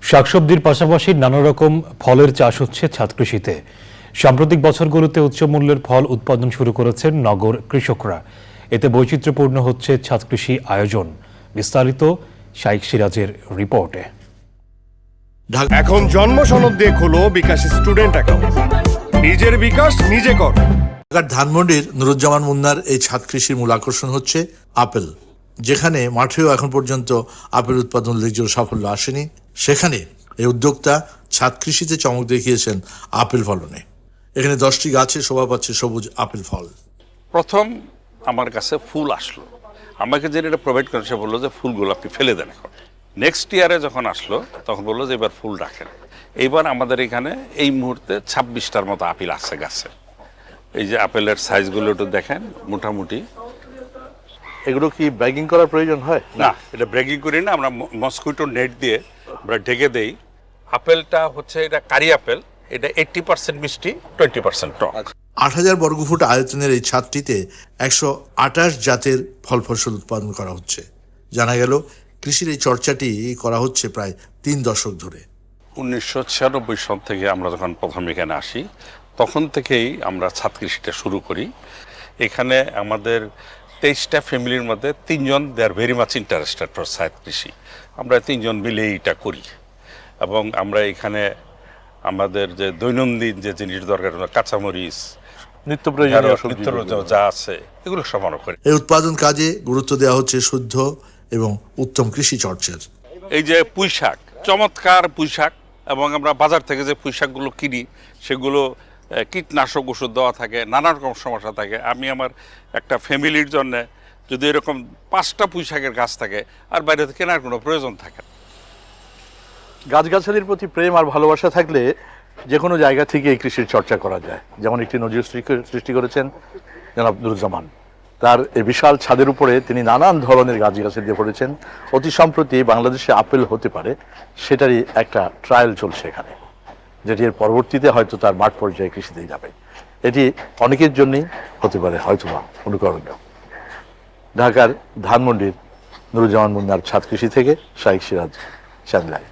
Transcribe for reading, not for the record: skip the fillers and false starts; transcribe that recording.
শাকসবজির পাশাপাশি নানা রকম ফলের চাষ হচ্ছে ছাদ কৃষিতে। সাম্প্রতিক বছরগুলোতে উচ্চ মূল্যের ফল উৎপাদন শুরু করেছেন নগর কৃষকরা। এতে বৈচিত্র্যপূর্ণ হচ্ছে ছাদ কৃষি আয়োজন। বিস্তারিত শাইখ সিরাজের রিপোর্টে। এখন জন্ম সনদ দিয়ে খোলো বিকাশ স্টুডেন্ট অ্যাকাউন্ট। নিজের বিকাশ নিজে কর। ঢাকার ধানমন্ডির নুরুজ্জামান মুন্নার এই ছাদ কৃষির মূল আকর্ষণ হচ্ছে আপেল। যেখানে মাঠেও এখন পর্যন্ত আপেল উৎপাদন উল্লেখযোগ্য সাফল্য আসেনি, সেখানে এই উদ্যোক্তা ছাদ কৃষিতে চমক দেখিয়েছেন আপেল ফলনে। এখানে 10টি গাছে শোভা পাচ্ছে সবুজ আপেল ফল। প্রথম আমার কাছে ফুল আসলো, আমাকে যেটা প্রোভাইড করে সে বললো যে ফুলগুলো আপনি ফেলে দেন। এখন নেক্সট ইয়ারে যখন আসলো তখন বললো যে এবার ফুল রাখেন। এইবার আমাদের এখানে এই মুহূর্তে 26টার মতো আপেল আছে গাছে। এই যে আপেলের সাইজগুলো একটু দেখেন, মোটামুটি। এগুলো কি ব্যাগিং করার প্রয়োজন হয়? না, এটা ব্রেকিং করি না, আমরা মসকুইটো নেট দিয়ে আমরা ঢেকে দেই। আপেলটা হচ্ছে এটা কারি আপেল, এটা 80% মিষ্টি, 20% টক। 8,000 বর্গফুট আয়তনের এই ছাদটিতে 128 জাতের ফল ফসল উৎপাদন করা হচ্ছে। জানা গেল কৃষির এই চর্চাটি করা হচ্ছে প্রায় 3 দশক ধরে। 1996 সন থেকে আমরা যখন প্রথম এখানে আসি তখন থেকেই আমরা ছাদ কৃষিটা শুরু করি। এখানে আমাদের 23টা ফ্যামিলির মধ্যে 3 জন they are very much interested for ছাদ কৃষি। আমরা 3 জন মিলে এটা করি এবং আমরা এখানে আমাদের যে দৈনন্দিন যে জিনিস দরকার, কাঁচামরিচ, নিত্য প্রয়োজনীয় যা আছে এগুলো সমানো করি। এই উৎপাদন কাজে গুরুত্ব দেওয়া হচ্ছে শুদ্ধ এবং উত্তম কৃষি চর্চার। এই যে পুঁই শাক, চমৎকার পুঁই শাক, এবং আমরা বাজার থেকে যে পুঁই শাকগুলো কিনি সেগুলো কীটনাশক ওষুধ দেওয়া থাকে, নানা রকম সমস্যা থাকে। আমি আমার একটা ফ্যামিলির জন্য যদি এরকম 5টা পুঁই শাকের গাছ থাকে আর বাইরে থেকে কেনার কোনো প্রয়োজন থাকে না। গাছগাছালির প্রতি প্রেম আর ভালোবাসা থাকলে যে কোনো জায়গা থেকে এই কৃষির চর্চা করা যায়। যেমন একটি নজির সৃষ্টি করেছেন জনাব নুরুজ্জামান। তার এই বিশাল ছাদের উপরে তিনি নানান ধরনের গাছগাছালি দিয়ে পড়েছেন। অতি সম্প্রতি বাংলাদেশে আপেল হতে পারে সেটারই একটা ট্রায়াল চলছে এখানে, যেটি এর পরবর্তীতে হয়তো তার মাঠ পর্যায়ে কৃষিতেই যাবে। এটি অনেকের জন্যই হতে পারে হয়তোবা অনুকরণীয়। ঢাকার ধানমন্ডির নুরুজ্জামান মুন্নার ছাদ কৃষি থেকে শাইখ সিরাজ, চ্যানেল আই।